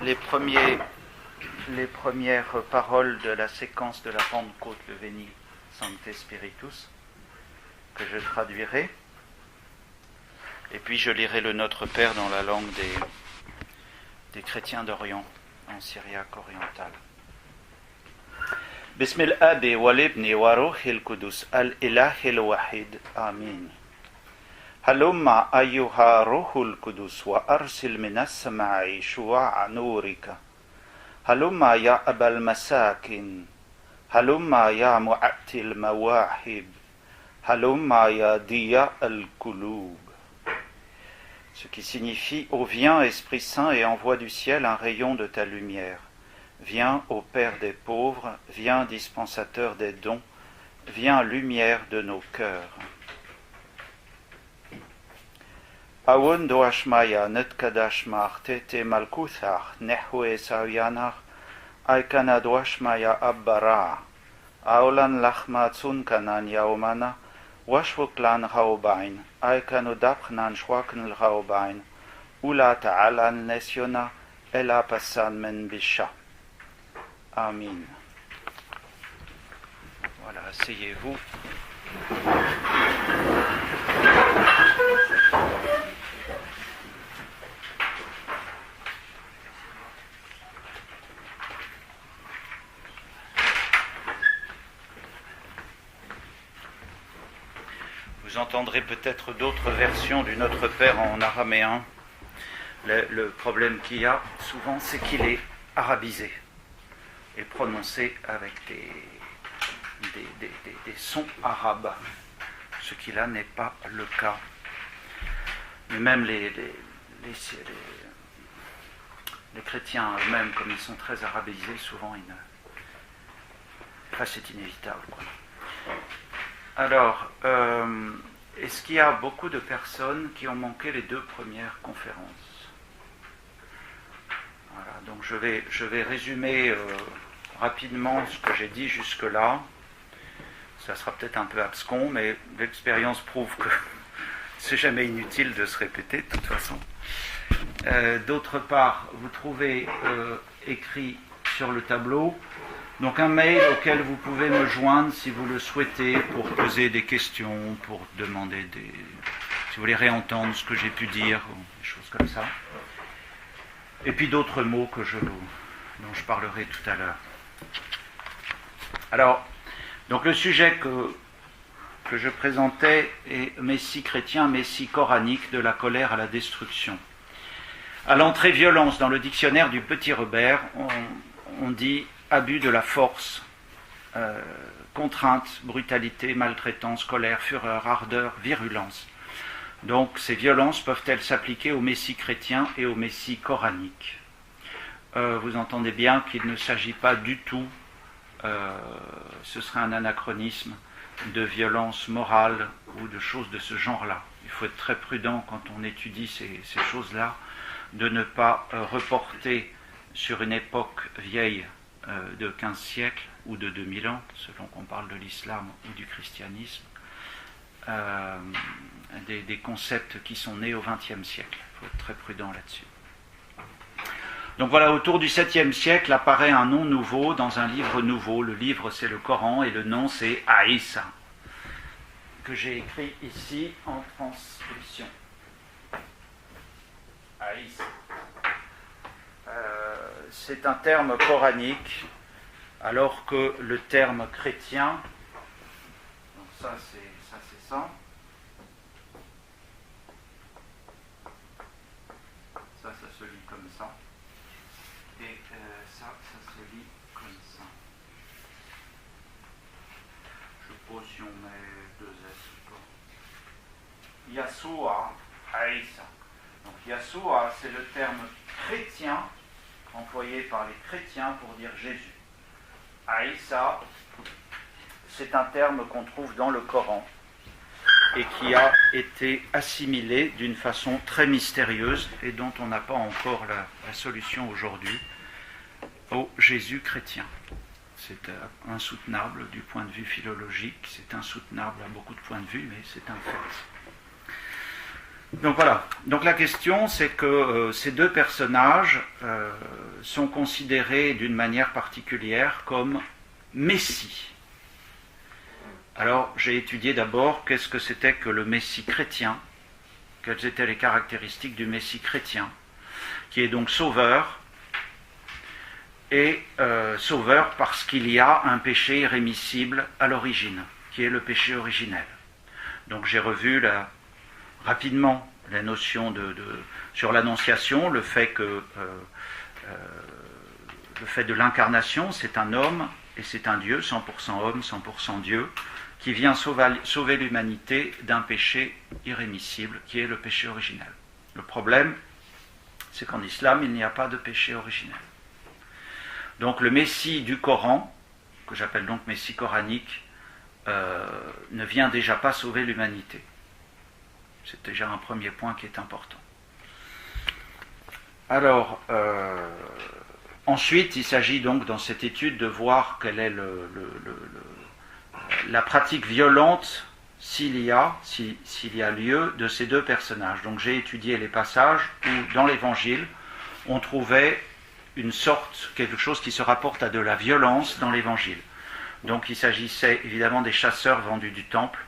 les premières paroles de la séquence de la Pentecôte, le Veni Sancte Spiritus, que je traduirai. Et puis je lirai le Notre Père dans la langue des chrétiens d'Orient, en syriaque oriental. Bismil Abi wal Ibni wa Ruhil Qudus al-Ilahil Wahid. Amin. Halumma ayyuha Ruhul Qudus wa arsil minas sama'i shuwa'a nurika. Halumma ya Abal Masakin. Halumma ya Mu'attil Mawahib. Halumma ya Diya al-Qulub. Ce qui signifie « Ô viens, Esprit Saint, et envoie du ciel un rayon de ta lumière. Viens, ô Père des pauvres, viens, dispensateur des dons, viens, lumière de nos cœurs. » Awun doashmaya netkadashmar tete malkuthar nehwe sayanar aikana doashmaya abbara aolan lachma tsunkanan yaumana washvuklan raubain aikanu dapchnan shwakn raubain ula ta'alan nesiona ela passan men bisha. Amin. Voilà, asseyez-vous. Vous entendrez peut-être d'autres versions du Notre Père en araméen. Le problème qu'il y a souvent, c'est qu'il est arabisé et prononcé avec des sons arabes, ce qui là n'est pas le cas. Mais même les chrétiens eux-mêmes, comme ils sont très arabisés, souvent c'est inévitable, quoi. Alors, est-ce qu'il y a beaucoup de personnes qui ont manqué les 2 premières conférences? Voilà, donc je vais résumer rapidement ce que j'ai dit jusque-là. Ça sera peut-être un peu abscon, mais l'expérience prouve que c'est jamais inutile de se répéter, de toute façon. D'autre part, vous trouvez écrit sur le tableau donc un mail auquel vous pouvez me joindre si vous le souhaitez pour poser des questions, pour demander si vous voulez réentendre ce que j'ai pu dire, ou des choses comme ça. Et puis d'autres mots dont je parlerai tout à l'heure. Alors, donc le sujet que je présentais est Messie chrétien, Messie coranique, de la colère à la destruction. À l'entrée violence dans le dictionnaire du Petit Robert, on dit abus de la force, contrainte, brutalité, maltraitance, colère, fureur, ardeur, virulence. Donc ces violences peuvent-elles s'appliquer au Messie chrétien et au Messie coranique? Vous entendez bien qu'il ne s'agit pas du tout, ce serait un anachronisme, de violence morale ou de choses de ce genre-là. Il faut être très prudent quand on étudie ces choses-là, de ne pas reporter sur une époque vieille de 15 siècles ou de 2000 ans, selon qu'on parle de l'islam ou du christianisme, des concepts qui sont nés au XXe siècle. Il faut être très prudent là-dessus. Donc voilà, autour du 7e siècle apparaît un nom nouveau dans un livre nouveau. Le livre, c'est le Coran, et le nom, c'est Aïssa, que j'ai écrit ici en transcription. Aïssa. C'est un terme coranique, alors que le terme chrétien, donc ça c'est ça. Ça se lit comme ça. Et ça se lit comme ça. Je suppose si on met 2 S. Yassoua, Aïssa. Donc Yassoua, c'est le terme chrétien employé par les chrétiens pour dire Jésus. Aïssa, c'est un terme qu'on trouve dans le Coran et qui a été assimilé d'une façon très mystérieuse et dont on n'a pas encore la solution aujourd'hui au Jésus chrétien. C'est insoutenable du point de vue philologique, c'est insoutenable à beaucoup de points de vue, mais c'est un fait. Donc voilà, donc la question c'est que ces deux personnages sont considérés d'une manière particulière comme Messie. Alors j'ai étudié d'abord qu'est-ce que c'était que le Messie chrétien, quelles étaient les caractéristiques du Messie chrétien, qui est donc sauveur, et sauveur parce qu'il y a un péché irrémissible à l'origine, qui est le péché originel. Donc j'ai revu rapidement la notion sur l'annonciation, le fait de l'incarnation, c'est un homme et c'est un Dieu, 100% homme, 100% Dieu, qui vient sauver l'humanité d'un péché irrémissible, qui est le péché originel. Le problème, c'est qu'en islam, il n'y a pas de péché originel. Donc le Messie du Coran, que j'appelle donc Messie coranique, ne vient déjà pas sauver l'humanité. C'est déjà un premier point qui est important. Alors, ensuite, il s'agit donc dans cette étude de voir quelle est la pratique violente s'il y a lieu de ces deux personnages. Donc j'ai étudié les passages où dans l'Évangile on trouvait quelque chose qui se rapporte à de la violence dans l'Évangile. Donc il s'agissait évidemment des chasseurs vendus du temple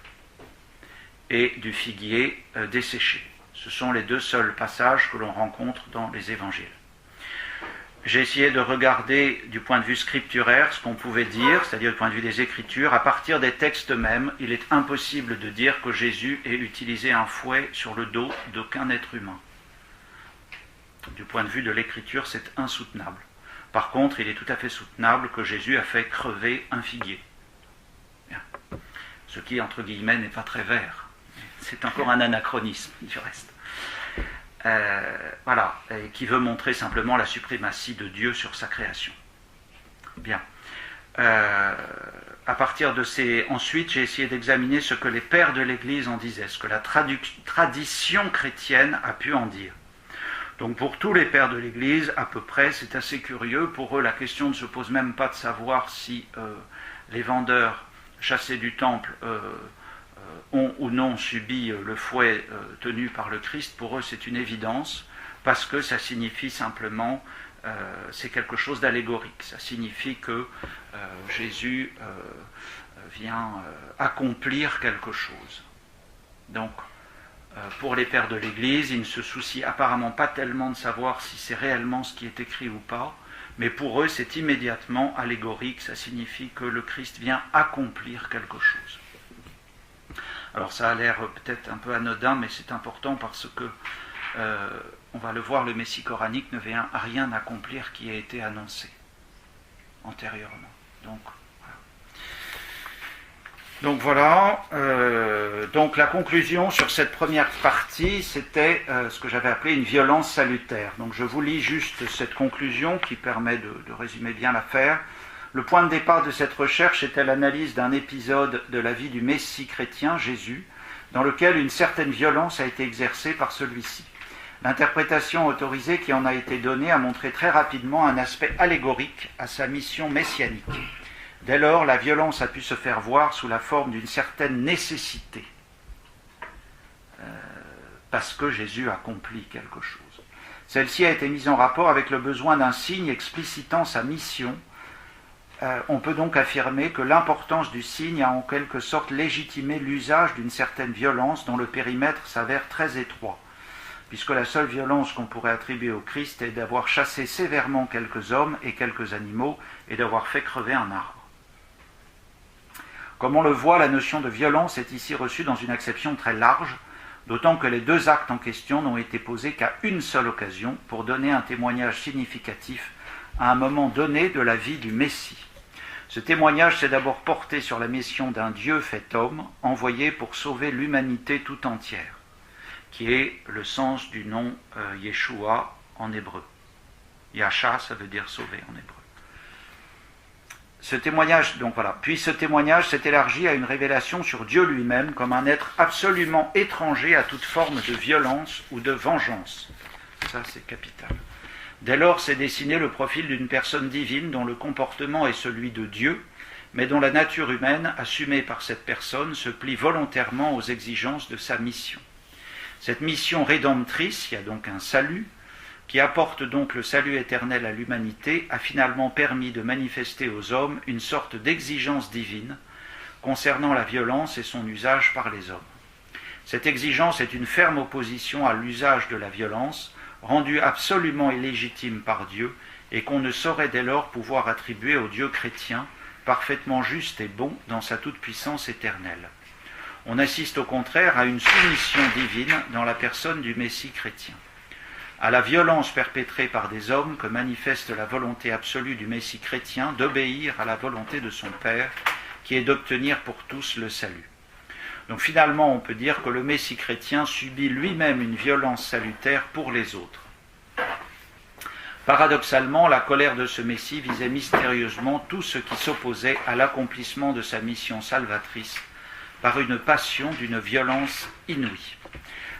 et du figuier desséché. Ce sont les deux seuls passages que l'on rencontre dans les Évangiles. J'ai essayé de regarder du point de vue scripturaire ce qu'on pouvait dire, c'est-à-dire du point de vue des Écritures. À partir des textes mêmes, il est impossible de dire que Jésus ait utilisé un fouet sur le dos d'aucun être humain. Du point de vue de l'Écriture, c'est insoutenable. Par contre, il est tout à fait soutenable que Jésus a fait crever un figuier. Bien. Ce qui, entre guillemets, n'est pas très vert. C'est encore un anachronisme, du reste. Voilà, et qui veut montrer simplement la suprématie de Dieu sur sa création. Bien. À partir de ces... Ensuite, j'ai essayé d'examiner ce que les pères de l'Église en disaient, ce que la tradition chrétienne a pu en dire. Donc pour tous les pères de l'Église, à peu près, c'est assez curieux. Pour eux, la question ne se pose même pas de savoir si les vendeurs chassés du temple ont ou non subi le fouet tenu par le Christ. Pour eux, c'est une évidence, parce que ça signifie simplement, c'est quelque chose d'allégorique. Ça signifie que Jésus vient accomplir quelque chose. Donc, pour les pères de l'Église, ils ne se soucient apparemment pas tellement de savoir si c'est réellement ce qui est écrit ou pas, mais pour eux, c'est immédiatement allégorique. Ça signifie que le Christ vient accomplir quelque chose. Alors ça a l'air peut-être un peu anodin, mais c'est important parce que, on va le voir, le Messie coranique ne vient à rien accomplir qui a été annoncé antérieurement. Donc voilà, donc la conclusion sur cette première partie, c'était ce que j'avais appelé une violence salutaire. Donc je vous lis juste cette conclusion qui permet de résumer bien l'affaire. Le point de départ de cette recherche était l'analyse d'un épisode de la vie du Messie chrétien, Jésus, dans lequel une certaine violence a été exercée par celui-ci. L'interprétation autorisée qui en a été donnée a montré très rapidement un aspect allégorique à sa mission messianique. Dès lors, la violence a pu se faire voir sous la forme d'une certaine nécessité, parce que Jésus accomplit quelque chose. Celle-ci a été mise en rapport avec le besoin d'un signe explicitant sa mission. On peut donc affirmer que l'importance du signe a en quelque sorte légitimé l'usage d'une certaine violence dont le périmètre s'avère très étroit, puisque la seule violence qu'on pourrait attribuer au Christ est d'avoir chassé sévèrement quelques hommes et quelques animaux et d'avoir fait crever un arbre. Comme on le voit, la notion de violence est ici reçue dans une acception très large, d'autant que les deux actes en question n'ont été posés qu'à une seule occasion pour donner un témoignage significatif à un moment donné de la vie du Messie. Ce témoignage s'est d'abord porté sur la mission d'un Dieu fait homme, envoyé pour sauver l'humanité tout entière, qui est le sens du nom Yeshua en hébreu. Yasha, ça veut dire sauver en hébreu. Ce témoignage, donc voilà. Puis ce témoignage s'est élargi à une révélation sur Dieu lui-même comme un être absolument étranger à toute forme de violence ou de vengeance. Ça, c'est capital. Dès lors s'est dessiné le profil d'une personne divine dont le comportement est celui de Dieu, mais dont la nature humaine, assumée par cette personne, se plie volontairement aux exigences de sa mission. Cette mission rédemptrice, il y a donc un salut, qui apporte donc le salut éternel à l'humanité, a finalement permis de manifester aux hommes une sorte d'exigence divine concernant la violence et son usage par les hommes. Cette exigence est une ferme opposition à l'usage de la violence, rendue absolument illégitime par Dieu, et qu'on ne saurait dès lors pouvoir attribuer au Dieu chrétien, parfaitement juste et bon dans sa toute-puissance éternelle. On assiste au contraire à une soumission divine dans la personne du Messie chrétien. À la violence perpétrée par des hommes que manifeste la volonté absolue du Messie chrétien d'obéir à la volonté de son Père, qui est d'obtenir pour tous le salut. Donc finalement, on peut dire que le Messie chrétien subit lui-même une violence salutaire pour les autres. Paradoxalement, la colère de ce Messie visait mystérieusement tout ce qui s'opposait à l'accomplissement de sa mission salvatrice par une passion d'une violence inouïe.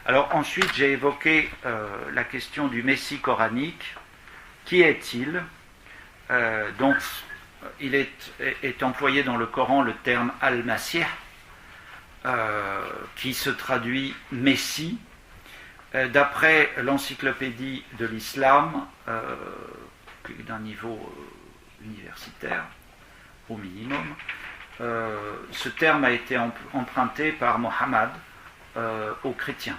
Alors ensuite, j'ai évoqué la question du Messie coranique. Qui est-il ? Donc, il est employé dans le Coran le terme al-Masih, qui se traduit Messie. D'après l'encyclopédie de l'islam, d'un niveau universitaire au minimum, ce terme a été emprunté par Mohammed aux chrétiens.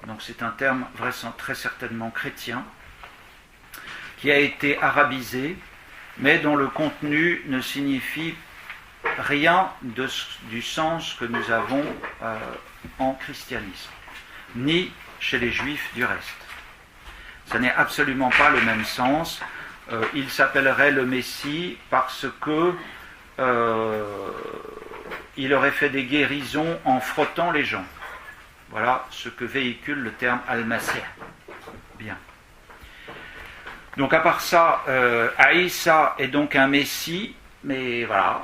Donc c'est un terme très certainement chrétien, qui a été arabisé, mais dont le contenu ne signifie rien du sens que nous avons en christianisme, ni chez les juifs du reste. Ça n'est absolument pas le même sens. Il s'appellerait le Messie parce que il aurait fait des guérisons en frottant les gens. Voilà ce que véhicule le terme al-Masih. Bien. Donc à part ça, Aïssa est donc un Messie, mais voilà,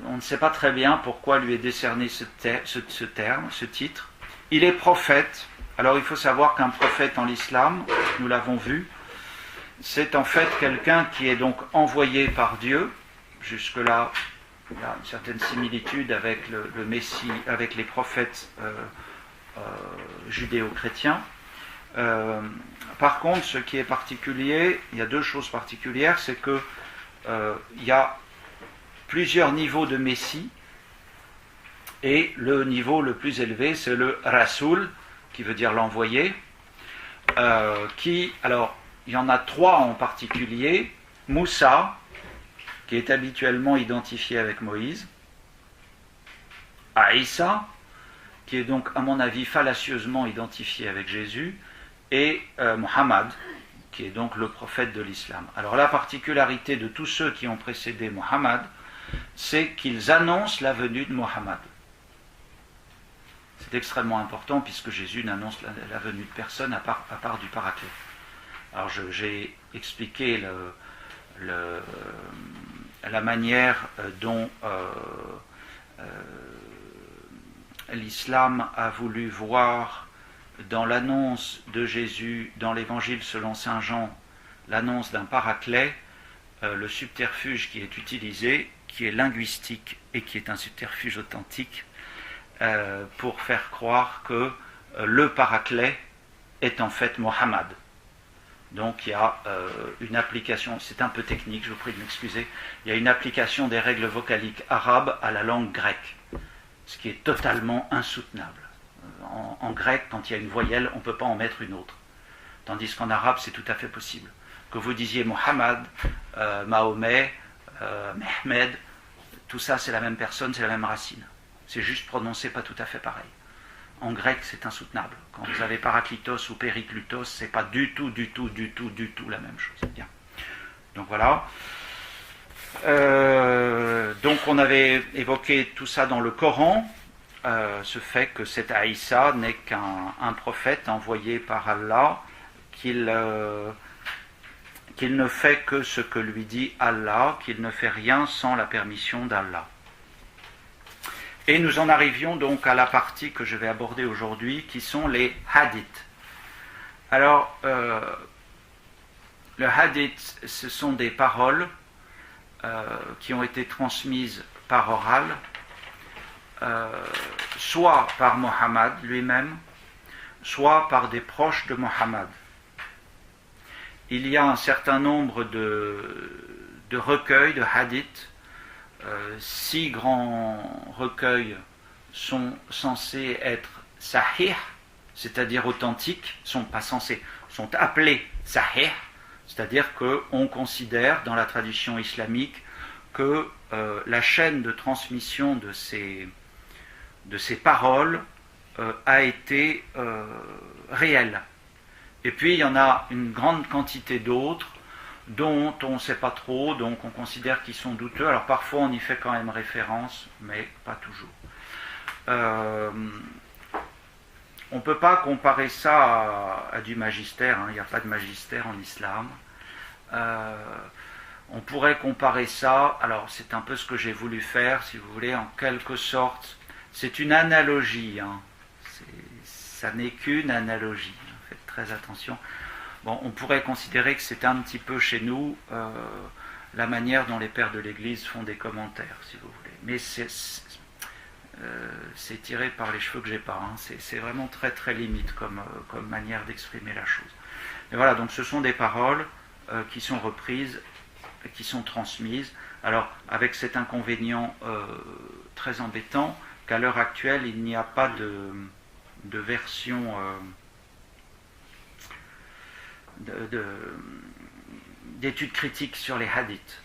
on ne sait pas très bien pourquoi lui est décerné ce terme, ce titre. Il est prophète. Alors il faut savoir qu'un prophète en l'islam, nous l'avons vu, c'est en fait quelqu'un qui est donc envoyé par Dieu. Jusque-là, il y a une certaine similitude avec le Messie, avec les prophètes judéo-chrétiens. Par contre, ce qui est particulier, il y a deux choses particulières, c'est que il y a plusieurs niveaux de Messie, et le niveau le plus élevé, c'est le Rasoul, qui veut dire l'envoyé, alors, il y en a trois en particulier. Moussa, qui est habituellement identifié avec Moïse, Aïssa, qui est donc, à mon avis, fallacieusement identifié avec Jésus, et Mohammed, qui est donc le prophète de l'islam. Alors la particularité de tous ceux qui ont précédé Mohammed, c'est qu'ils annoncent la venue de Mohammed. C'est extrêmement important puisque Jésus n'annonce la venue de personne à part du Paraclet. Alors j'ai expliqué la manière dont l'islam a voulu voir dans l'annonce de Jésus, dans l'évangile selon saint Jean, l'annonce d'un Paraclet, le subterfuge qui est utilisé, qui est linguistique et qui est un subterfuge authentique, pour faire croire que le Paraclet est en fait Mohammed. Donc il y a une application, c'est un peu technique, je vous prie de m'excuser, il y a une application des règles vocaliques arabes à la langue grecque, ce qui est totalement insoutenable. En grec, quand il y a une voyelle, on ne peut pas en mettre une autre. Tandis qu'en arabe, c'est tout à fait possible. Que vous disiez Mohammed, Mahomet, Mehmed, tout ça c'est la même personne, c'est la même racine. C'est juste prononcé pas tout à fait pareil. En grec, c'est insoutenable. Quand vous avez Paraklitos ou Périclutos, c'est pas du tout la même chose. Bien. Donc voilà. Donc on avait évoqué tout ça dans le Coran, ce fait que cet Aïssa n'est qu'un prophète envoyé par Allah, qu'il ne fait que ce que lui dit Allah, qu'il ne fait rien sans la permission d'Allah. Et nous en arrivions donc à la partie que je vais aborder aujourd'hui, qui sont les hadiths. Alors, le hadith, ce sont des paroles qui ont été transmises par oral, soit par Mohammed lui-même, soit par des proches de Mohammed. Il y a un certain nombre de recueils, de hadiths. 6 grands recueils sont censés être sahih, c'est-à-dire authentiques, sont appelés sahih, c'est-à-dire qu'on considère dans la tradition islamique que la chaîne de transmission de ces paroles a été réelle. Et puis il y en a une grande quantité d'autres dont on ne sait pas trop, donc on considère qu'ils sont douteux. Alors parfois on y fait quand même référence, mais pas toujours. On ne peut pas comparer ça à du magistère, hein. Il n'y a pas de magistère en islam. On pourrait comparer ça, alors c'est un peu ce que j'ai voulu faire, si vous voulez, en quelque sorte. C'est une analogie, hein. Ça n'est qu'une analogie, faites très attention. Bon, on pourrait considérer que c'est un petit peu chez nous la manière dont les pères de l'Église font des commentaires, si vous voulez. Mais c'est tiré par les cheveux que j'ai pas, hein. C'est vraiment très très limite comme manière d'exprimer la chose. Mais voilà, donc ce sont des paroles qui sont reprises, qui sont transmises. Alors, avec cet inconvénient très embêtant, qu'à l'heure actuelle, il n'y a pas de version d'études critiques sur les hadiths.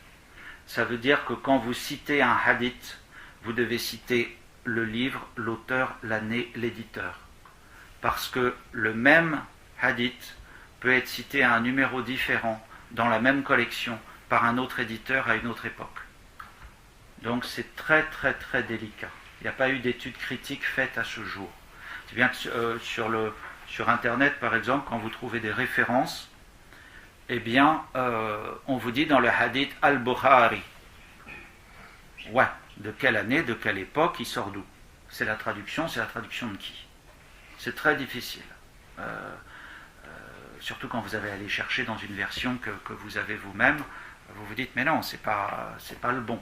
Ça veut dire que quand vous citez un hadith, vous devez citer le livre, l'auteur, l'année, l'éditeur. Parce que le même hadith peut être cité à un numéro différent dans la même collection par un autre éditeur à une autre époque. Donc c'est très très très délicat. Il n'y a pas eu d'études critiques faites à ce jour. C'est bien que sur Internet, par exemple, quand vous trouvez des références, eh bien, on vous dit dans le hadith Al-Bukhari. Ouais, de quelle année, de quelle époque, il sort d'où? C'est la traduction de qui? C'est très difficile. Surtout quand vous avez à aller chercher dans une version que vous avez vous-même, vous vous dites, mais non, c'est pas le bon.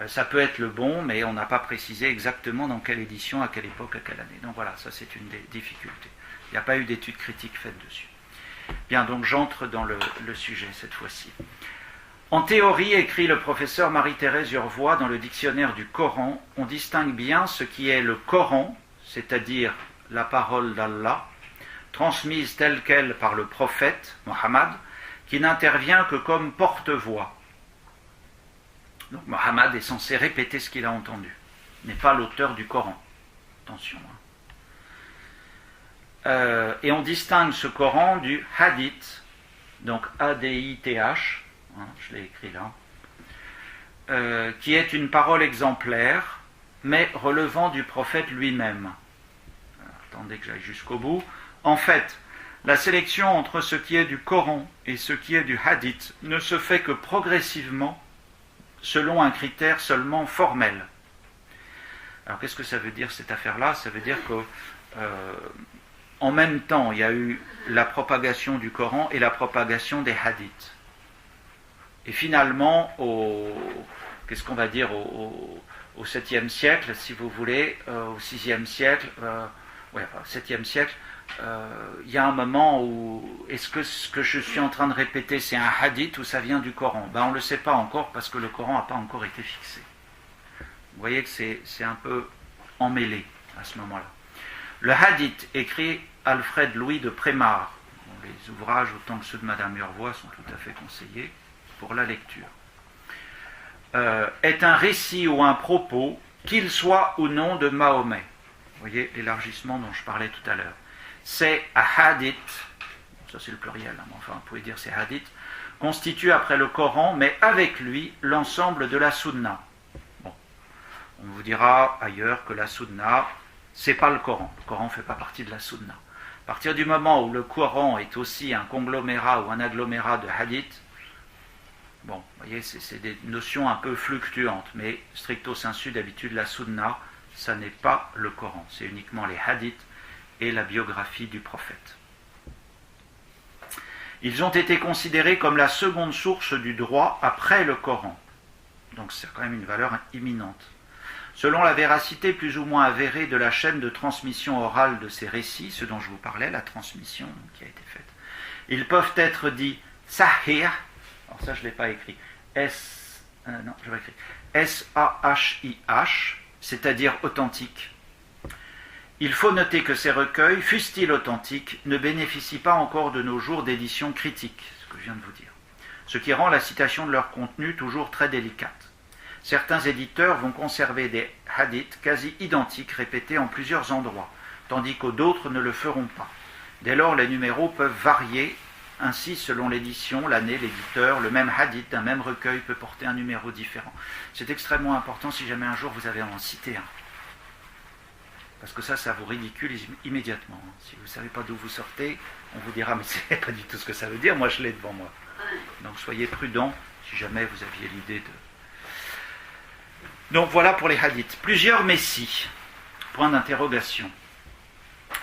Ça peut être le bon, mais on n'a pas précisé exactement dans quelle édition, à quelle époque, à quelle année. Donc voilà, ça c'est une des difficultés. Il n'y a pas eu d'études critiques faites dessus. Bien, donc j'entre dans le sujet cette fois-ci. En théorie, écrit le professeur Marie-Thérèse Urvois dans le dictionnaire du Coran, on distingue bien ce qui est le Coran, c'est-à-dire la parole d'Allah, transmise telle qu'elle par le prophète, Mohammed, qui n'intervient que comme porte-voix. Donc Mohammed est censé répéter ce qu'il a entendu, n'est pas l'auteur du Coran. Attention. Et on distingue ce Coran du hadith, donc A-D-I-T-H, je l'ai écrit là, qui est une parole exemplaire, mais relevant du prophète lui-même. Attendez que j'aille jusqu'au bout. En fait, la sélection entre ce qui est du Coran et ce qui est du hadith ne se fait que progressivement, selon un critère seulement formel. Alors qu'est-ce que ça veut dire cette affaire-là? Ça veut dire que en même temps, il y a eu la propagation du Coran et la propagation des hadiths. Et finalement, qu'est-ce qu'on va dire, au 7e siècle, si vous voulez, au 6e siècle, 7e siècle, il y a un moment où, est-ce que ce que je suis en train de répéter, c'est un hadith ou ça vient du Coran? On ne le sait pas encore parce que le Coran n'a pas encore été fixé. Vous voyez que c'est un peu emmêlé à ce moment-là. Le hadith, écrit Alfred Louis de Prémar, les ouvrages autant que ceux de Madame Urvois sont tout à fait conseillés pour la lecture, est un récit ou un propos, qu'il soit ou non de Mahomet. Vous voyez l'élargissement dont je parlais tout à l'heure. C'est hadith, ça c'est le pluriel, hein, enfin vous pouvez dire c'est hadith, constitue après le Coran, mais avec lui l'ensemble de la Sunna. Bon, on vous dira ailleurs que la Sunna, c'est pas le Coran. Le Coran ne fait pas partie de la Sunna. À partir du moment où le Coran est aussi un conglomérat ou un agglomérat de hadith, bon, vous voyez, c'est des notions un peu fluctuantes, mais stricto sensu, d'habitude, la Sunna, ça n'est pas le Coran, c'est uniquement les hadiths et la biographie du prophète. Ils ont été considérés comme la seconde source du droit après le Coran. Donc c'est quand même une valeur imminente. Selon la véracité plus ou moins avérée de la chaîne de transmission orale de ces récits, ce dont je vous parlais, la transmission qui a été faite, ils peuvent être dits sahih, alors ça je ne l'ai pas écrit, S-A-H-I-H, c'est-à-dire authentique. Il faut noter que ces recueils, fussent-ils authentiques, ne bénéficient pas encore de nos jours d'édition critique, ce que je viens de vous dire, ce qui rend la citation de leur contenu toujours très délicate. Certains éditeurs vont conserver des hadiths quasi identiques répétés en plusieurs endroits, tandis que d'autres ne le feront pas. Dès lors, les numéros peuvent varier. Ainsi, selon l'édition, l'année, l'éditeur, le même hadith d'un même recueil peut porter un numéro différent. C'est extrêmement important si jamais un jour vous avez à en citer un. Parce que ça vous ridiculise immédiatement. Si vous ne savez pas d'où vous sortez, on vous dira « mais c'est pas du tout ce que ça veut dire, moi je l'ai devant moi ». Donc soyez prudents si jamais vous aviez l'idée de... Donc voilà pour les hadiths. Plusieurs messies. Point d'interrogation.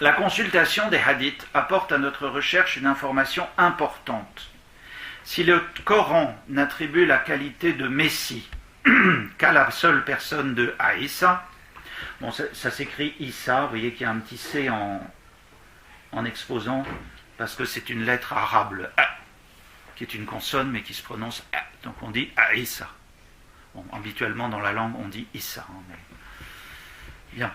La consultation des hadiths apporte à notre recherche une information importante. Si le Coran n'attribue la qualité de messie qu'à la seule personne de Aïssa, bon, ça s'écrit Issa, vous voyez qu'il y a un petit C en exposant, parce que c'est une lettre arabe, le A, qui est une consonne mais qui se prononce A. Donc on dit Aïssa. Bon, habituellement dans la langue on dit Issa. Mais... Bien.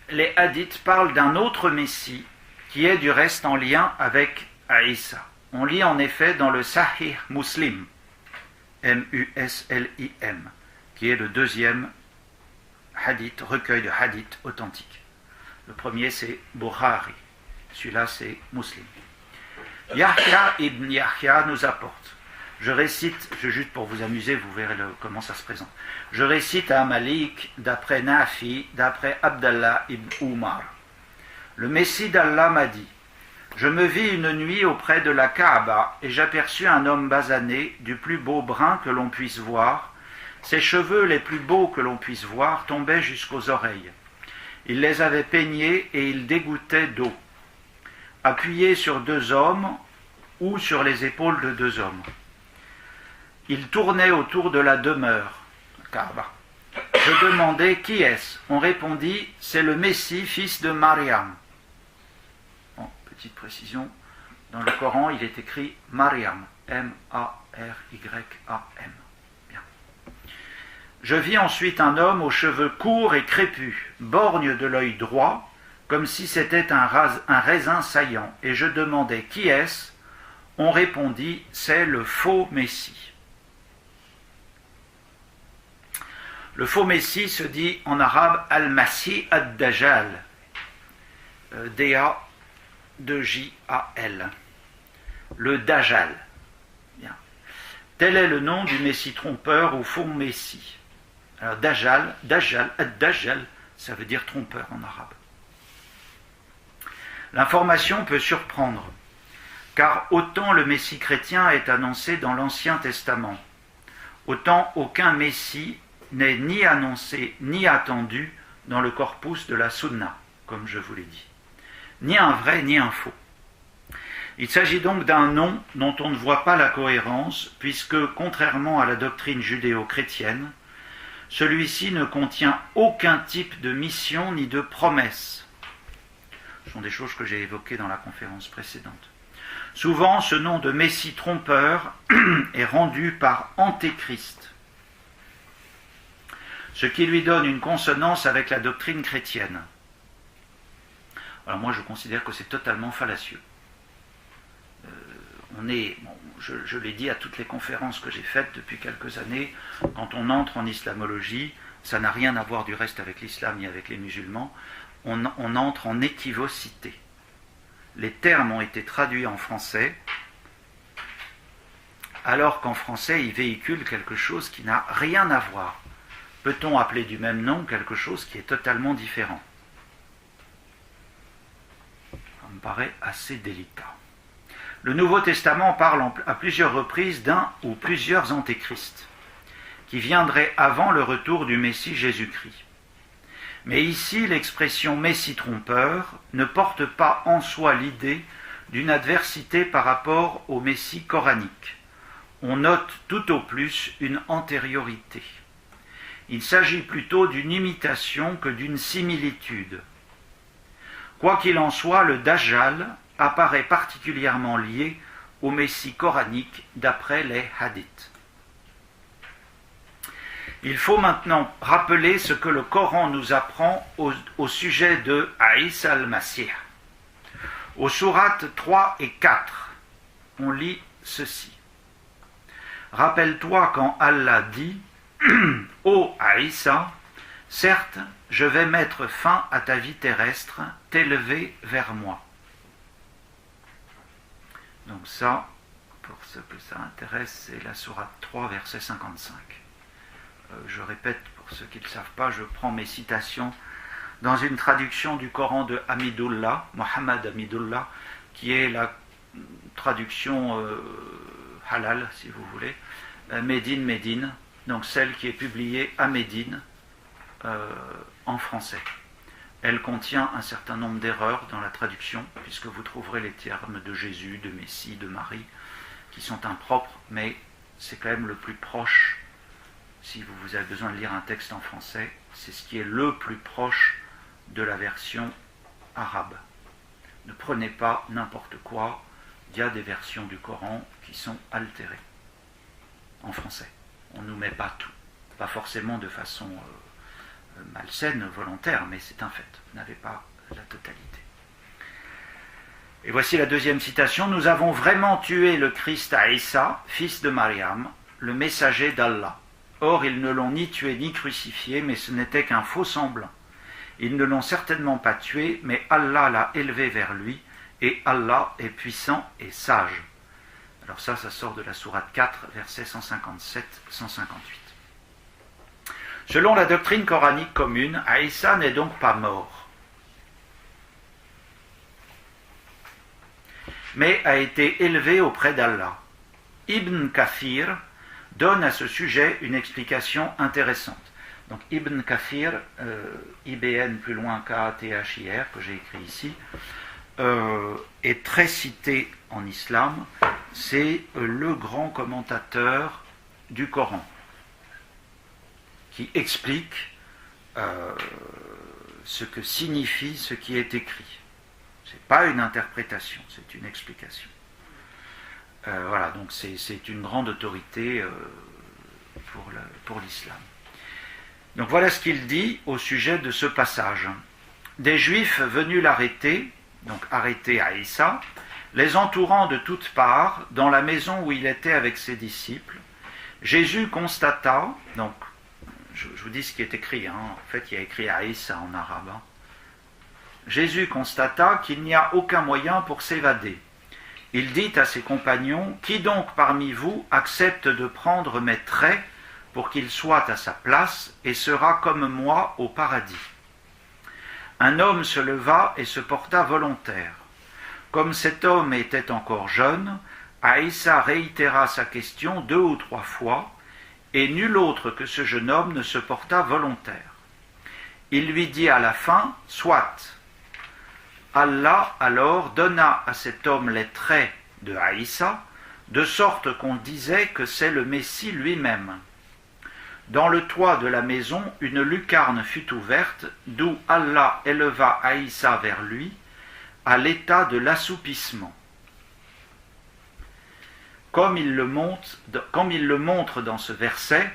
Les hadiths parlent d'un autre Messie qui est du reste en lien avec Aïssa. On lit en effet dans le Sahih Muslim, M-U-S-L-I-M, qui est le deuxième hadith, recueil de hadiths authentiques. Le premier c'est Bukhari, celui-là c'est Muslim. Yahya ibn Yahya nous apporte. Je récite, juste pour vous amuser, vous verrez comment ça se présente. Je récite à Malik, d'après Nafi, d'après Abdallah ibn Umar. Le Messie d'Allah m'a dit, je me vis une nuit auprès de la Kaaba et j'aperçus un homme basané, du plus beau brun que l'on puisse voir. Ses cheveux les plus beaux que l'on puisse voir tombaient jusqu'aux oreilles. Il les avait peignés et il dégouttait d'eau. Appuyé sur deux hommes ou sur les épaules de deux hommes. Il tournait autour de la demeure, Kaaba. Je demandai qui est-ce. On répondit, c'est le Messie, fils de Mariam. Bon, petite précision, dans le Coran, il est écrit Mariam, M-A-R-Y-A-M. Bien. Je vis ensuite un homme aux cheveux courts et crépus, borgne de l'œil droit, comme si c'était un raisin saillant. Et je demandai qui est-ce. On répondit, c'est le faux Messie. Le faux Messie se dit en arabe Al-Masih ad-Dajjal, D-A-2-J-A-L, le Dajjal. Bien. Tel est le nom du Messie trompeur ou faux Messie. Alors Dajjal, ad-Dajjal, ça veut dire trompeur en arabe. L'information peut surprendre, car autant le Messie chrétien est annoncé dans l'Ancien Testament, autant aucun Messie n'est ni annoncé ni attendu dans le corpus de la Sunna, comme je vous l'ai dit. Ni un vrai ni un faux. Il s'agit donc d'un nom dont on ne voit pas la cohérence, puisque, contrairement à la doctrine judéo-chrétienne, celui-ci ne contient aucun type de mission ni de promesse. Ce sont des choses que j'ai évoquées dans la conférence précédente. Souvent, ce nom de Messie trompeur est rendu par Antéchrist, ce qui lui donne une consonance avec la doctrine chrétienne. Alors moi je considère que c'est totalement fallacieux. Je l'ai dit à toutes les conférences que j'ai faites depuis quelques années, quand on entre en islamologie, ça n'a rien à voir du reste avec l'islam ni avec les musulmans, on entre en équivocité. Les termes ont été traduits en français, alors qu'en français ils véhiculent quelque chose qui n'a rien à voir. Peut-on appeler du même nom quelque chose qui est totalement différent? Ça me paraît assez délicat. Le Nouveau Testament parle à plusieurs reprises d'un ou plusieurs antéchrists, qui viendraient avant le retour du Messie Jésus-Christ. Mais ici, l'expression Messie trompeur ne porte pas en soi l'idée d'une adversité par rapport au Messie coranique. On note tout au plus une antériorité. Il s'agit plutôt d'une imitation que d'une similitude. Quoi qu'il en soit, le Dajjal apparaît particulièrement lié au Messie coranique d'après les hadiths. Il faut maintenant rappeler ce que le Coran nous apprend au sujet de Isa al-Masih. Aux sourates 3 et 4, on lit ceci. Rappelle-toi quand Allah dit « Ô Isa, certes, je vais mettre fin à ta vie terrestre, t'élever vers moi. » Donc ça, pour ceux que ça intéresse, c'est la sourate 3, verset 55. Je répète, pour ceux qui ne le savent pas, je prends mes citations dans une traduction du Coran de Hamidullah, Mohammed Hamidullah, qui est la traduction halal, si vous voulez, Médine, donc celle qui est publiée à Médine en français. Elle contient un certain nombre d'erreurs dans la traduction, puisque vous trouverez les termes de Jésus, de Messie, de Marie, qui sont impropres, mais c'est quand même le plus proche. Si vous avez besoin de lire un texte en français, c'est ce qui est le plus proche de la version arabe. Ne prenez pas n'importe quoi, il y a des versions du Coran qui sont altérées en français. On ne nous met pas tout, pas forcément de façon malsaine, volontaire, mais c'est un fait, vous n'avez pas la totalité. Et voici la deuxième citation. Nous avons vraiment tué le Christ à Isa, fils de Mariam, le messager d'Allah. Or, ils ne l'ont ni tué ni crucifié, mais ce n'était qu'un faux semblant. Ils ne l'ont certainement pas tué, mais Allah l'a élevé vers lui, et Allah est puissant et sage. Alors ça sort de la sourate 4, versets 157-158. Selon la doctrine coranique commune, Isa n'est donc pas mort, mais a été élevé auprès d'Allah. Ibn Kathir donne à ce sujet une explication intéressante. Donc Ibn Kathir, IBN plus loin K-A-T-H-I-R, que j'ai écrit ici, est très cité en islam. C'est le grand commentateur du Coran, qui explique ce que signifie ce qui est écrit. Ce n'est pas une interprétation, c'est une explication. Voilà, donc c'est une grande autorité pour l'islam. Donc voilà ce qu'il dit au sujet de ce passage. Des Juifs venus l'arrêter, donc arrêter à Isa, les entourant de toutes parts, dans la maison où il était avec ses disciples, Jésus constata, donc je vous dis ce qui est écrit, en fait il y a écrit à Isa en arabe, Jésus constata qu'il n'y a aucun moyen pour s'évader. Il dit à ses compagnons, « Qui donc parmi vous accepte de prendre mes traits pour qu'il soit à sa place et sera comme moi au paradis ?» Un homme se leva et se porta volontaire. Comme cet homme était encore jeune, Aïssa réitéra sa question 2 ou 3 fois, et nul autre que ce jeune homme ne se porta volontaire. Il lui dit à la fin, « Soit !» Allah alors donna à cet homme les traits de Aïssa, de sorte qu'on disait que c'est le Messie lui-même. Dans le toit de la maison, une lucarne fut ouverte, d'où Allah éleva Aïssa vers lui, à l'état de l'assoupissement. Comme il le montre dans ce verset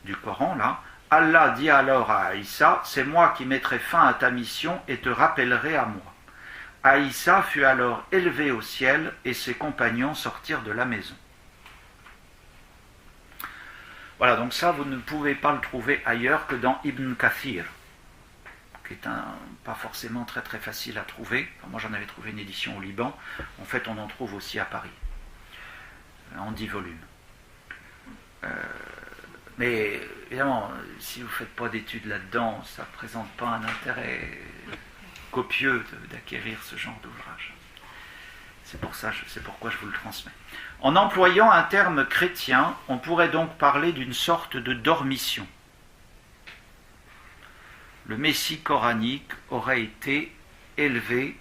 du Coran, là, Allah dit alors à Aïssa, « C'est moi qui mettrai fin à ta mission et te rappellerai à moi. » Aïssa fut alors élevé au ciel et ses compagnons sortirent de la maison. Voilà, donc ça, vous ne pouvez pas le trouver ailleurs que dans Ibn Kathir, qui est pas forcément très très facile à trouver. Enfin, moi, j'en avais trouvé une édition au Liban. En fait, on en trouve aussi à Paris, en 10 volumes. Mais évidemment, si vous ne faites pas d'études là-dedans, ça ne présente pas un intérêt copieux d'acquérir ce genre d'ouvrage. C'est pourquoi je vous le transmets. En employant un terme chrétien, on pourrait donc parler d'une sorte de dormition. Le Messie coranique aurait été élevé,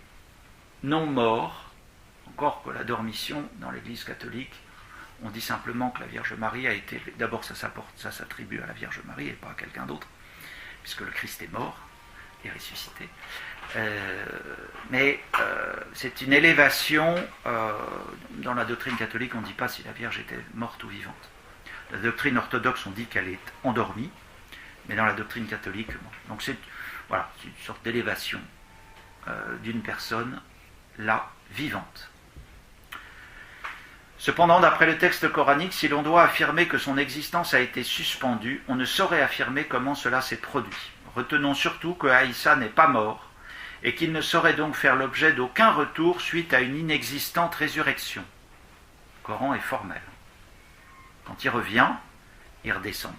non mort, encore que la dormition dans l'Église catholique, On dit simplement que la Vierge Marie a été... D'abord, ça s'attribue à la Vierge Marie et pas à quelqu'un d'autre, puisque le Christ est mort et ressuscité. Mais c'est une élévation. Dans la doctrine catholique, on ne dit pas si la Vierge était morte ou vivante. La doctrine orthodoxe, on dit qu'elle est endormie, mais dans la doctrine catholique, bon. Donc c'est une sorte d'élévation d'une personne là, vivante. Cependant, d'après le texte coranique, si l'on doit affirmer que son existence a été suspendue, on ne saurait affirmer comment cela s'est produit. Retenons surtout que Aïssa n'est pas mort, et qu'il ne saurait donc faire l'objet d'aucun retour suite à une inexistante résurrection. Le Coran est formel. Quand il revient, il redescend.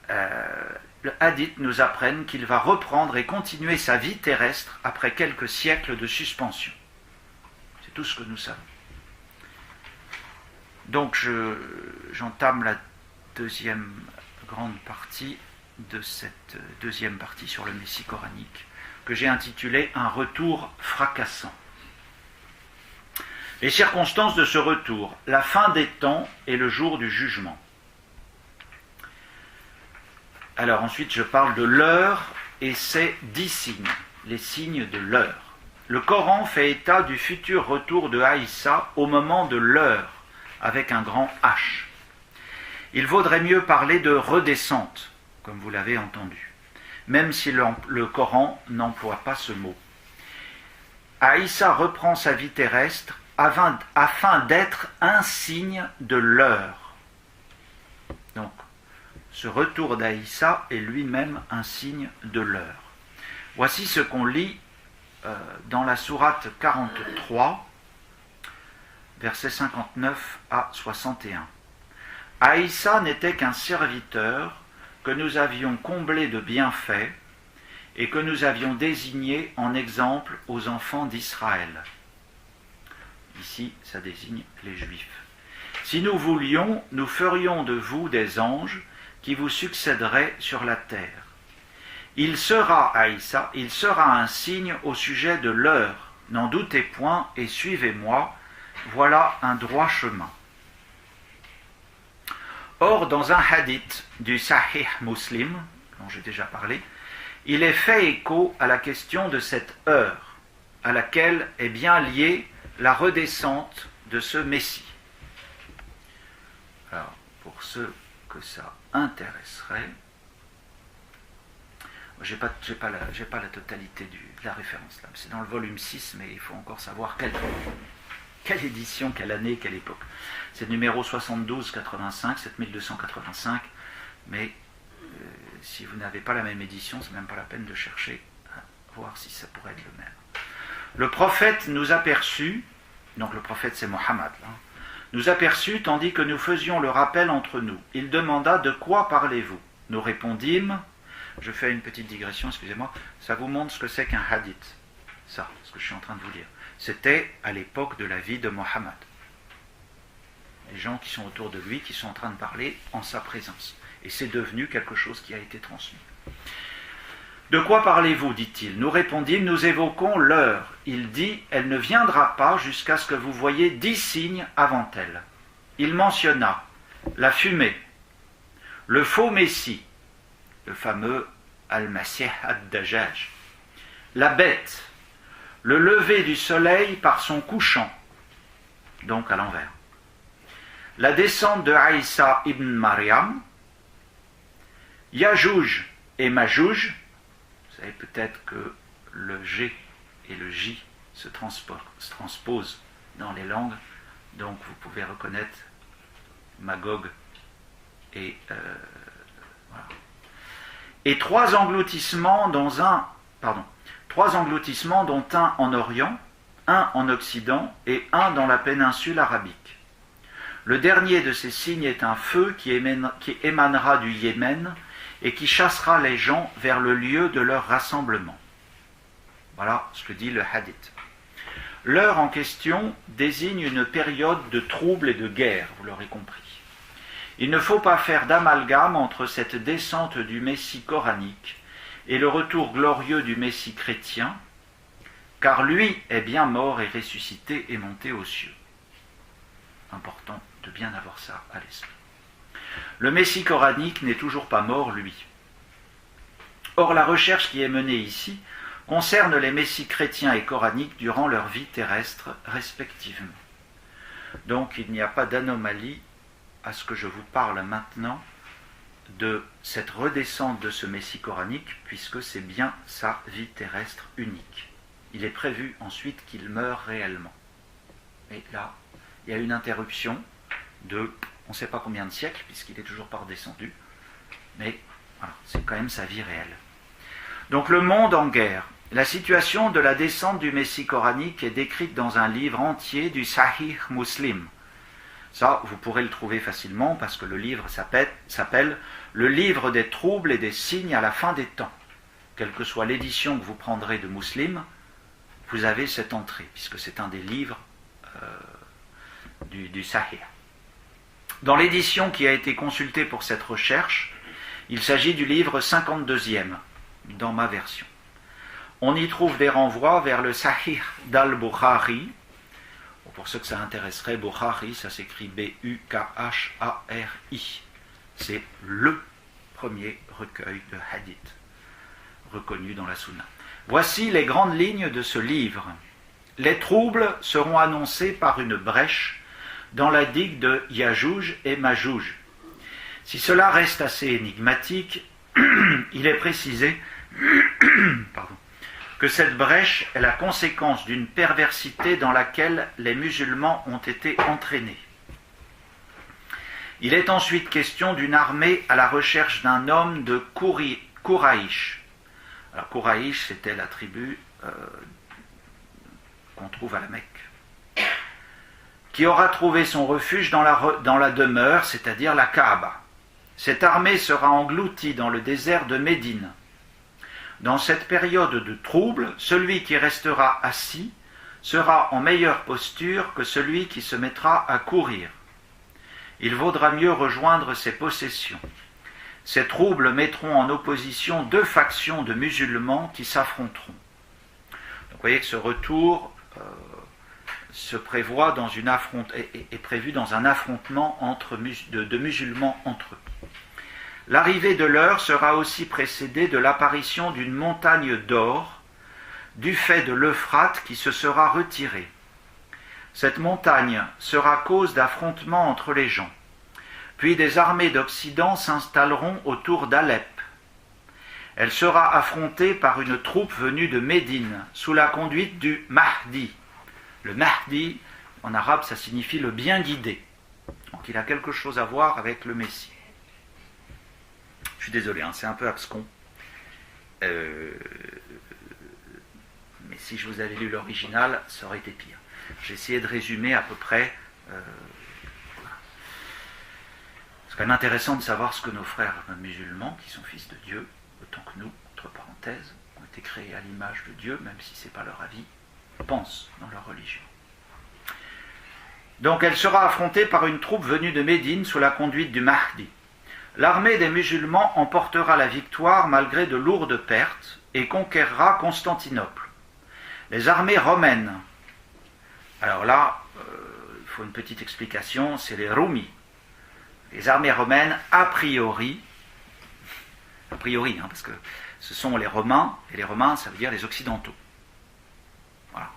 Le hadith nous apprenne qu'il va reprendre et continuer sa vie terrestre après quelques siècles de suspension. C'est tout ce que nous savons. Donc j'entame la deuxième grande partie de cette deuxième partie sur le Messie coranique, que j'ai intitulée « Un retour fracassant ». Les circonstances de ce retour, la fin des temps et le jour du jugement. Alors ensuite je parle de l'heure et ses 10 signes, les signes de l'heure. Le Coran fait état du futur retour de Aïssa au moment de l'heure, avec un grand H. Il vaudrait mieux parler de redescente, comme vous l'avez entendu, même si le Coran n'emploie pas ce mot. Aïssa reprend sa vie terrestre afin d'être un signe de l'heure. Donc, ce retour d'Aïssa est lui-même un signe de l'heure. Voici ce qu'on lit dans la sourate 43, versets 59 à 61. Aïssa n'était qu'un serviteur que nous avions comblé de bienfaits et que nous avions désigné en exemple aux enfants d'Israël. Ici, ça désigne les Juifs. Si nous voulions, nous ferions de vous des anges qui vous succéderaient sur la terre. Il sera, Aïssa, il sera un signe au sujet de l'heure. N'en doutez point et suivez-moi. Voilà un droit chemin. Or, dans un hadith du Sahih Muslim, dont j'ai déjà parlé, il est fait écho à la question de cette heure, à laquelle est bien liée la redescente de ce Messie. Alors, pour ceux que ça intéresserait, j'ai pas la totalité de la référence là, c'est dans le volume 6, mais il faut encore savoir quelle édition, quelle année, quelle époque. C'est le numéro 7285, 7285, mais si vous n'avez pas la même édition, c'est même pas la peine de chercher à voir si ça pourrait être le même. Le prophète nous aperçut, donc le prophète c'est Mohammed, nous aperçut tandis que nous faisions le rappel entre nous. Il demanda « De quoi parlez-vous » Nous répondîmes, je fais une petite digression, excusez-moi, ça vous montre ce que c'est qu'un hadith, ça, ce que je suis en train de vous dire. C'était à l'époque de la vie de Mohammed. Les gens qui sont autour de lui, qui sont en train de parler en sa présence. Et c'est devenu quelque chose qui a été transmis. De quoi parlez-vous, dit-il. Nous répondîmes, nous évoquons l'heure. Il dit, elle ne viendra pas jusqu'à ce que vous voyiez 10 signes avant elle. Il mentionna la fumée, le faux messie, le fameux Al-Masih ad-Dajjaj, la bête, le lever du soleil par son couchant, donc à l'envers, la descente de Aïssa ibn Maryam, Yajouj et Majouj. Vous savez peut-être que le G et le J se transposent dans les langues, donc vous pouvez reconnaître Magog et voilà. Et trois engloutissements dont un en Orient, un en Occident et un dans la péninsule arabique. Le dernier de ces signes est un feu qui émanera du Yémen et qui chassera les gens vers le lieu de leur rassemblement. Voilà ce que dit le hadith. L'heure en question désigne une période de trouble et de guerre, vous l'aurez compris. Il ne faut pas faire d'amalgame entre cette descente du Messie coranique et le retour glorieux du Messie chrétien, car lui est bien mort et ressuscité et monté aux cieux. important de bien avoir ça à l'esprit. Le Messie coranique n'est toujours pas mort, lui. Or, la recherche qui est menée ici concerne les Messies chrétiens et coraniques durant leur vie terrestre, respectivement. Donc, il n'y a pas d'anomalie à ce que je vous parle maintenant de cette redescente de ce Messie coranique, puisque c'est bien sa vie terrestre unique. Il est prévu ensuite qu'il meure réellement. Et là, il y a une interruption de on ne sait pas combien de siècles, puisqu'il n'est toujours pas redescendu, mais voilà, c'est quand même sa vie réelle. Donc le monde en guerre. La situation de la descente du Messie coranique est décrite dans un livre entier du Sahih Muslim. Ça, vous pourrez le trouver facilement, parce que le livre s'appelle « Le livre des troubles et des signes à la fin des temps ». Quelle que soit l'édition que vous prendrez de Muslim, vous avez cette entrée, puisque c'est un des livres du Sahih. Dans l'édition qui a été consultée pour cette recherche, il s'agit du livre 52e, dans ma version. On y trouve des renvois vers le Sahih d'Al-Bukhari. Pour ceux que ça intéresserait, Bukhari, ça s'écrit B-U-K-H-A-R-I. C'est le premier recueil de hadith, reconnu dans la Sunna. Voici les grandes lignes de ce livre. Les troubles seront annoncés par une brèche dans la digue de Yajouj et Majouj. Si cela reste assez énigmatique, il est précisé que cette brèche est la conséquence d'une perversité dans laquelle les musulmans ont été entraînés. Il est ensuite question d'une armée à la recherche d'un homme de Kouraïch. Alors Kouraïch, c'était la tribu qu'on trouve à la Mecque, qui aura trouvé son refuge dans la demeure, c'est-à-dire la Kaaba. Cette armée sera engloutie dans le désert de Médine. Dans cette période de trouble, celui qui restera assis sera en meilleure posture que celui qui se mettra à courir. Il vaudra mieux rejoindre ses possessions. Ces troubles mettront en opposition deux factions de musulmans qui s'affronteront. Donc, vous voyez que ce retour se prévoit est prévu dans un affrontement de musulmans entre eux. L'arrivée de l'heure sera aussi précédée de l'apparition d'une montagne d'or du fait de l'Euphrate qui se sera retirée. Cette montagne sera cause d'affrontements entre les gens. Puis des armées d'Occident s'installeront autour d'Alep. Elle sera affrontée par une troupe venue de Médine sous la conduite du Mahdi. Le Mahdi, en arabe, ça signifie le bien guidé. Donc il a quelque chose à voir avec le Messie. Je suis désolé, c'est un peu abscon. Mais si je vous avais lu l'original, ça aurait été pire. J'ai essayé de résumer à peu près. C'est quand même intéressant de savoir ce que nos frères musulmans, qui sont fils de Dieu, autant que nous, entre parenthèses, ont été créés à l'image de Dieu, même si ce n'est pas leur avis, pensent dans leur religion. Donc elle sera affrontée par une troupe venue de Médine sous la conduite du Mahdi. L'armée des musulmans emportera la victoire malgré de lourdes pertes et conquérera Constantinople. Les armées romaines, alors là, il faut une petite explication, c'est les Roumis. Les armées romaines, a priori, parce que ce sont les Romains, et les Romains, ça veut dire les Occidentaux. Voilà.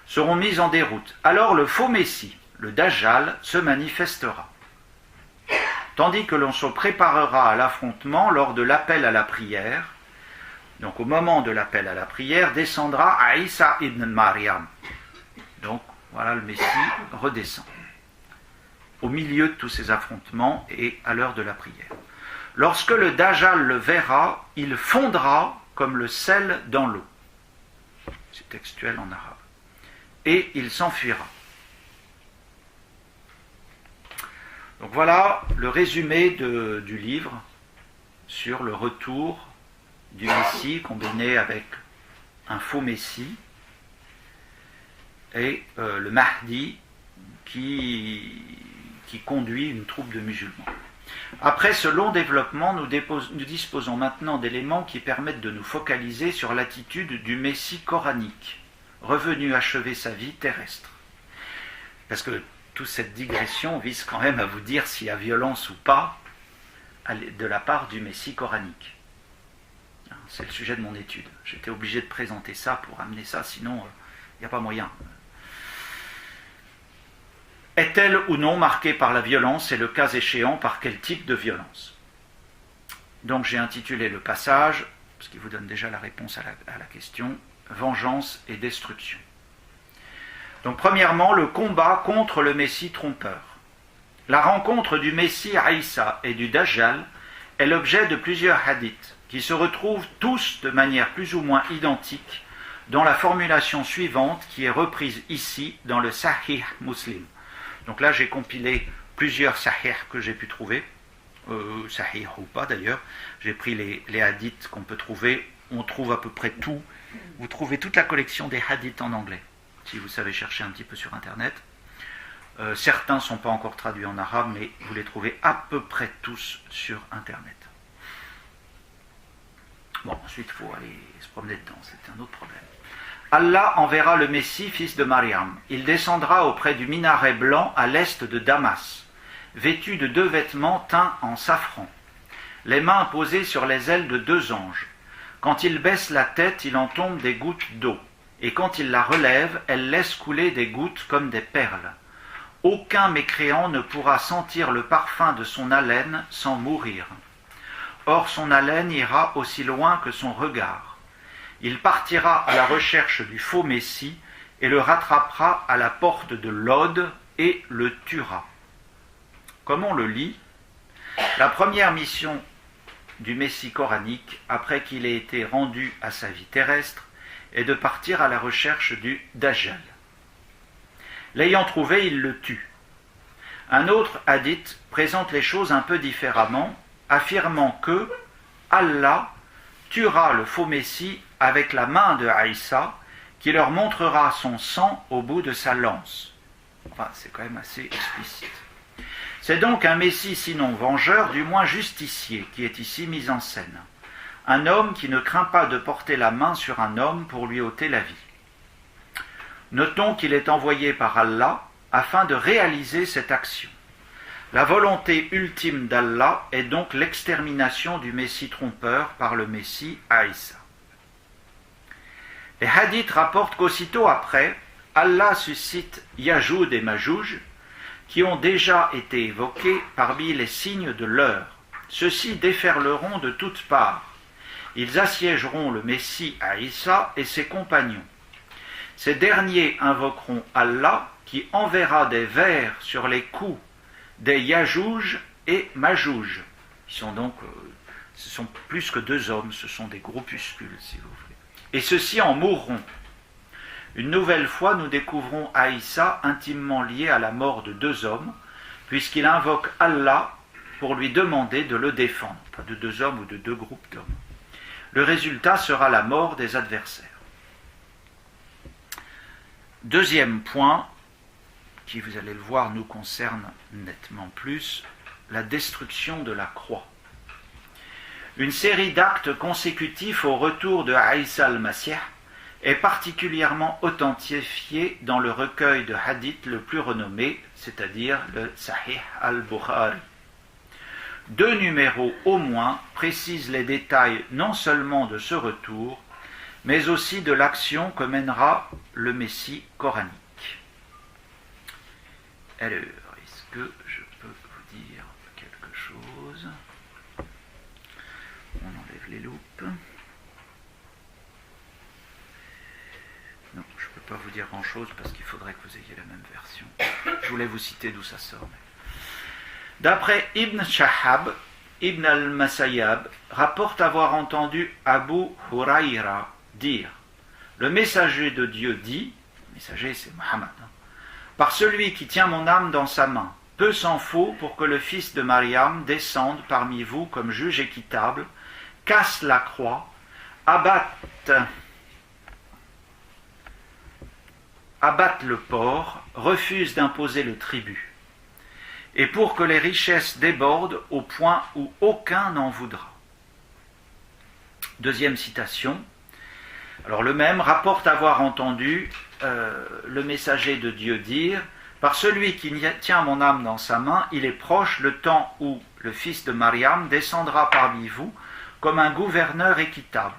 Seront mises en déroute. Alors le faux Messie, le Dajjal, se manifestera. Tandis que l'on se préparera à l'affrontement lors de l'appel à la prière. Donc au moment de l'appel à la prière, descendra Aïssa ibn Maryam. Donc voilà, le Messie redescend au milieu de tous ces affrontements et à l'heure de la prière. Lorsque le Dajjal le verra, il fondra comme le sel dans l'eau. C'est textuel en arabe. Et il s'enfuira. Donc voilà le résumé du livre sur le retour du Messie combiné avec un faux Messie et le Mahdi qui conduit une troupe de musulmans. Après ce long développement, nous disposons maintenant d'éléments qui permettent de nous focaliser sur l'attitude du Messie coranique, revenu achever sa vie terrestre. Parce que toute cette digression vise quand même à vous dire s'il y a violence ou pas de la part du Messie coranique. C'est le sujet de mon étude. J'étais obligé de présenter ça pour amener ça, sinon il n'y a pas moyen. Est-elle ou non marquée par la violence et le cas échéant par quel type de violence? Donc j'ai intitulé le passage, ce qui vous donne déjà la réponse à la question, vengeance et destruction. Donc premièrement, le combat contre le Messie trompeur. La rencontre du Messie Aïssa et du Dajjal est l'objet de plusieurs hadiths qui se retrouvent tous de manière plus ou moins identique dans la formulation suivante qui est reprise ici dans le Sahih Muslim. Donc là j'ai compilé plusieurs Sahih que j'ai pu trouver, Sahih ou pas d'ailleurs, j'ai pris les hadiths qu'on peut trouver, on trouve à peu près tout, vous trouvez toute la collection des hadiths en anglais, si vous savez chercher un petit peu sur internet. Certains ne sont pas encore traduits en arabe, mais vous les trouvez à peu près tous sur internet. Bon, ensuite il faut aller se promener dedans, c'est un autre problème. Allah enverra le Messie, fils de Mariam. Il descendra auprès du minaret blanc à l'est de Damas, vêtu de 2 vêtements teints en safran, les mains posées sur les ailes de 2 anges. Quand il baisse la tête, il en tombe des gouttes d'eau, et quand il la relève, elle laisse couler des gouttes comme des perles. Aucun mécréant ne pourra sentir le parfum de son haleine sans mourir. Or son haleine ira aussi loin que son regard. Il partira à la recherche du faux Messie et le rattrapera à la porte de Lod et le tuera. Comme on le lit, la première mission du Messie coranique, après qu'il ait été rendu à sa vie terrestre, est de partir à la recherche du Dajjal. L'ayant trouvé, il le tue. Un autre hadith présente les choses un peu différemment, affirmant que Allah tuera le faux Messie avec la main de Aïssa, qui leur montrera son sang au bout de sa lance. Enfin, c'est quand même assez explicite. C'est donc un Messie sinon vengeur, du moins justicier, qui est ici mis en scène. Un homme qui ne craint pas de porter la main sur un homme pour lui ôter la vie. Notons qu'il est envoyé par Allah afin de réaliser cette action. La volonté ultime d'Allah est donc l'extermination du Messie trompeur par le Messie Aïssa. Les hadiths rapportent qu'aussitôt après, Allah suscite Yajoud et Majouj, qui ont déjà été évoqués parmi les signes de l'heure. Ceux-ci déferleront de toutes parts. Ils assiégeront le Messie Aïssa et ses compagnons. Ces derniers invoqueront Allah, qui enverra des vers sur les coups des Yajouj et Majouj. Ils sont donc, ce sont plus que 2 hommes, ce sont des groupuscules, si vous voulez. Et ceux-ci en mourront. Une nouvelle fois, nous découvrons Aïssa intimement lié à la mort de 2 hommes, puisqu'il invoque Allah pour lui demander de le défendre, pas de 2 hommes ou de 2 groupes d'hommes. Le résultat sera la mort des adversaires. Deuxième point, qui, vous allez le voir, nous concerne nettement plus, la destruction de la croix. Une série d'actes consécutifs au retour de Aïssa al-Masih est particulièrement authentifiée dans le recueil de hadith le plus renommé, c'est-à-dire le Sahih al-Bukhari. 2 numéros au moins précisent les détails non seulement de ce retour, mais aussi de l'action que mènera le Messie coranique. Alors, est-ce que je peux vous dire quelque chose? On enlève les loupes. Non, je ne peux pas vous dire grand-chose parce qu'il faudrait que vous ayez la même version. Je voulais vous citer d'où ça sort. D'après Ibn Shahab, Ibn al-Masayyab rapporte avoir entendu Abu Huraïra dire « Le messager de Dieu dit, le messager c'est Mohammed, par celui qui tient mon âme dans sa main, peu s'en faut pour que le fils de Mariam descende parmi vous comme juge équitable, casse la croix, abatte le porc, refuse d'imposer le tribut, et pour que les richesses débordent au point où aucun n'en voudra. » Deuxième citation. Alors le même rapporte avoir entendu le messager de Dieu dire « Par celui qui tient mon âme dans sa main, il est proche le temps où le fils de Mariam descendra parmi vous comme un gouverneur équitable.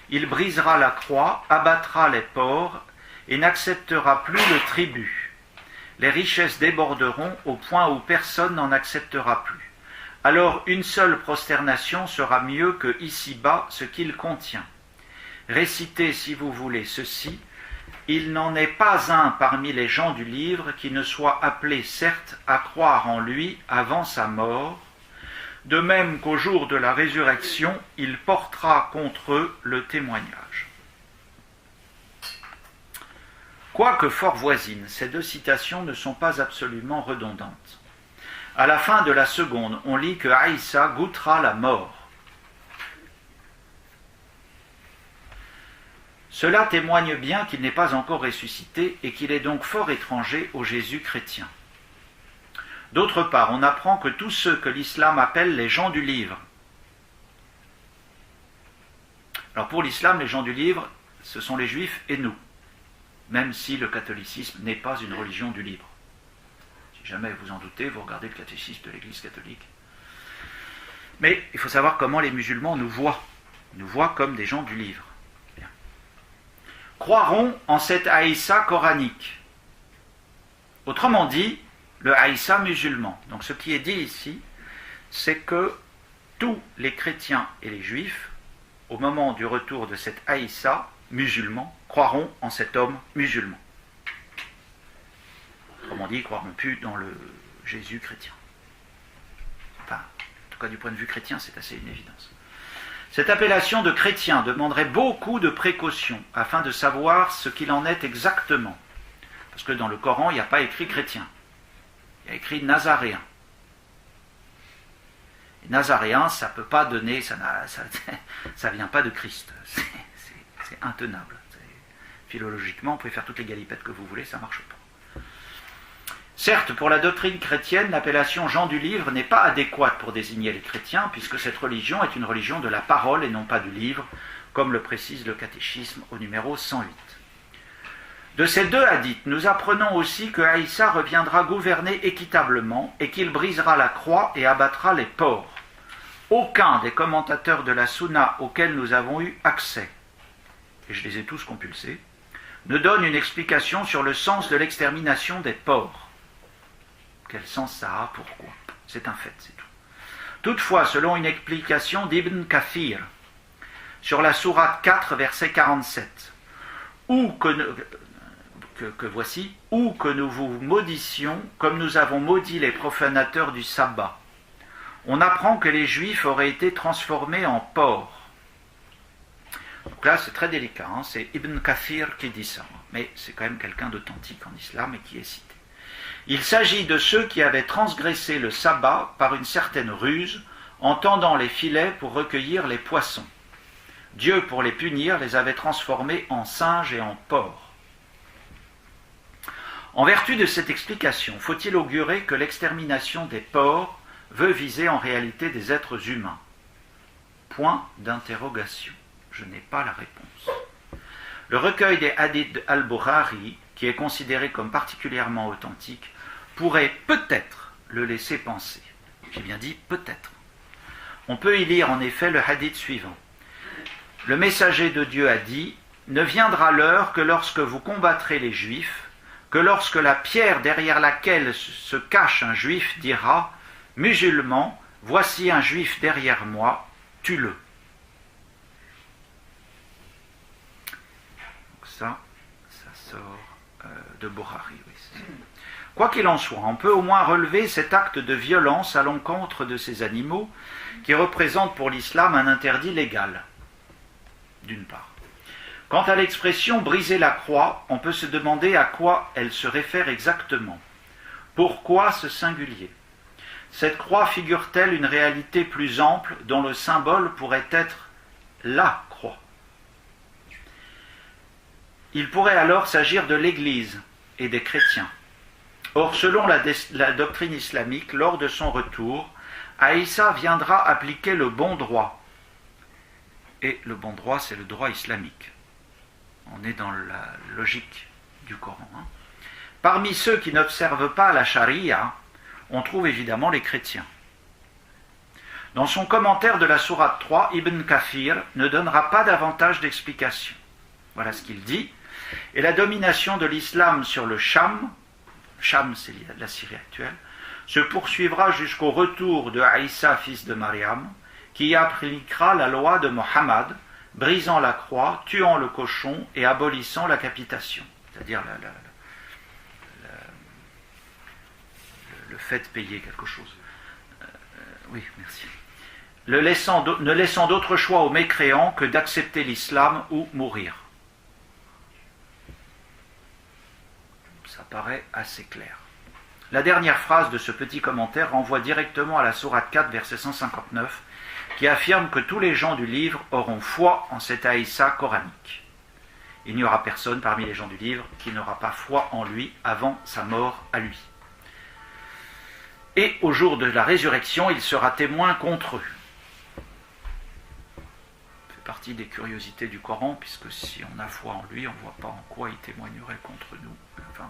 Il brisera la croix, abattra les porcs et n'acceptera plus le tribut. Les richesses déborderont au point où personne n'en acceptera plus. Alors une seule prosternation sera mieux que ici-bas ce qu'il contient. Récitez, si vous voulez, ceci. Il n'en est pas un parmi les gens du livre qui ne soit appelé, certes, à croire en lui avant sa mort, de même qu'au jour de la résurrection, il portera contre eux le témoignage. Quoique fort voisines, ces deux citations ne sont pas absolument redondantes. À la fin de la seconde, on lit que Aïssa goûtera la mort. Cela témoigne bien qu'il n'est pas encore ressuscité et qu'il est donc fort étranger au Jésus chrétien. D'autre part, on apprend que tous ceux que l'islam appelle les gens du livre. Alors pour l'islam, les gens du livre, ce sont les juifs et nous, même si le catholicisme n'est pas une religion du livre. Si jamais vous en doutez, vous regardez le catéchisme de l'Église catholique. Mais il faut savoir comment les musulmans nous voient. Ils nous voient comme des gens du livre. Bien. Croiront en cette Aïssa coranique. Autrement dit, le Aïssa musulman. Donc ce qui est dit ici, c'est que tous les chrétiens et les juifs, au moment du retour de cet Aïssa musulman, croiront en cet homme musulman. Autrement dit, ils ne croiront plus dans le Jésus chrétien. Enfin, en tout cas du point de vue chrétien, c'est assez une évidence. Cette appellation de chrétien demanderait beaucoup de précautions afin de savoir ce qu'il en est exactement. Parce que dans le Coran, il n'y a pas écrit chrétien. Il y a écrit nazaréen. Et nazaréen, ça ne peut pas donner, ça vient pas de Christ. C'est intenable. Philologiquement, vous pouvez faire toutes les galipettes que vous voulez, ça ne marche pas. Certes, pour la doctrine chrétienne, l'appellation gens du livre n'est pas adéquate pour désigner les chrétiens, puisque cette religion est une religion de la parole et non pas du livre, comme le précise le catéchisme au numéro 108. De ces deux hadiths, nous apprenons aussi que Aïssa reviendra gouverner équitablement et qu'il brisera la croix et abattra les porcs. Aucun des commentateurs de la Sunna auxquels nous avons eu accès, et je les ai tous compulsés, ne donne une explication sur le sens de l'extermination des porcs. Quel sens ça a? Pourquoi? C'est un fait, c'est tout. Toutefois, selon une explication d'Ibn Kathir, sur la sourate 4, verset 47, que voici, ou que nous vous maudissions comme nous avons maudit les profanateurs du sabbat. On apprend que les juifs auraient été transformés en porcs. Donc là, c'est très délicat, hein, c'est Ibn Kathir qui dit ça, mais c'est quand même quelqu'un d'authentique en islam et qui est cité. Il s'agit de ceux qui avaient transgressé le sabbat par une certaine ruse en tendant les filets pour recueillir les poissons. Dieu, pour les punir, les avait transformés en singes et en porcs. En vertu de cette explication, faut-il augurer que l'extermination des porcs veut viser en réalité des êtres humains? Point d'interrogation. Je n'ai pas la réponse. Le recueil des hadiths Al-Bukhari, qui est considéré comme particulièrement authentique, pourrait peut-être le laisser penser. J'ai bien dit peut-être. On peut y lire en effet le hadith suivant. Le messager de Dieu a dit « Ne viendra l'heure que lorsque vous combattrez les Juifs, que lorsque la pierre derrière laquelle se cache un Juif dira « Musulman, voici un Juif derrière moi, tue-le ». Ça sort de Bukhari. Oui. Quoi qu'il en soit, on peut au moins relever cet acte de violence à l'encontre de ces animaux qui représente pour l'islam un interdit légal, d'une part. Quant à l'expression « briser la croix », on peut se demander à quoi elle se réfère exactement. Pourquoi ce singulier? Cette croix figure-t-elle une réalité plus ample dont le symbole pourrait être la croix? Il pourrait alors s'agir de l'Église et des chrétiens. Or, selon la doctrine islamique, lors de son retour, Aïssa viendra appliquer le bon droit. Et le bon droit, c'est le droit islamique. On est dans la logique du Coran. Parmi ceux qui n'observent pas la charia, on trouve évidemment les chrétiens. Dans son commentaire de la sourate 3, Ibn Kathir ne donnera pas davantage d'explications. Voilà ce qu'il dit. Et la domination de l'islam sur le Cham, c'est la Syrie actuelle, se poursuivra jusqu'au retour de Aïssa, fils de Mariam, qui appliquera la loi de Mohammed, brisant la croix, tuant le cochon et abolissant la capitation, c'est-à-dire le fait de payer quelque chose. Oui, merci. Ne laissant d'autre choix aux mécréants que d'accepter l'islam ou mourir. Ça paraît assez clair. La dernière phrase de ce petit commentaire renvoie directement à la sourate 4, verset 159, qui affirme que tous les gens du livre auront foi en cet Aïssa coranique. Il n'y aura personne parmi les gens du livre qui n'aura pas foi en lui avant sa mort à lui. Et au jour de la résurrection, il sera témoin contre eux. Ça fait partie des curiosités du Coran, puisque si on a foi en lui, on ne voit pas en quoi il témoignerait contre nous. Enfin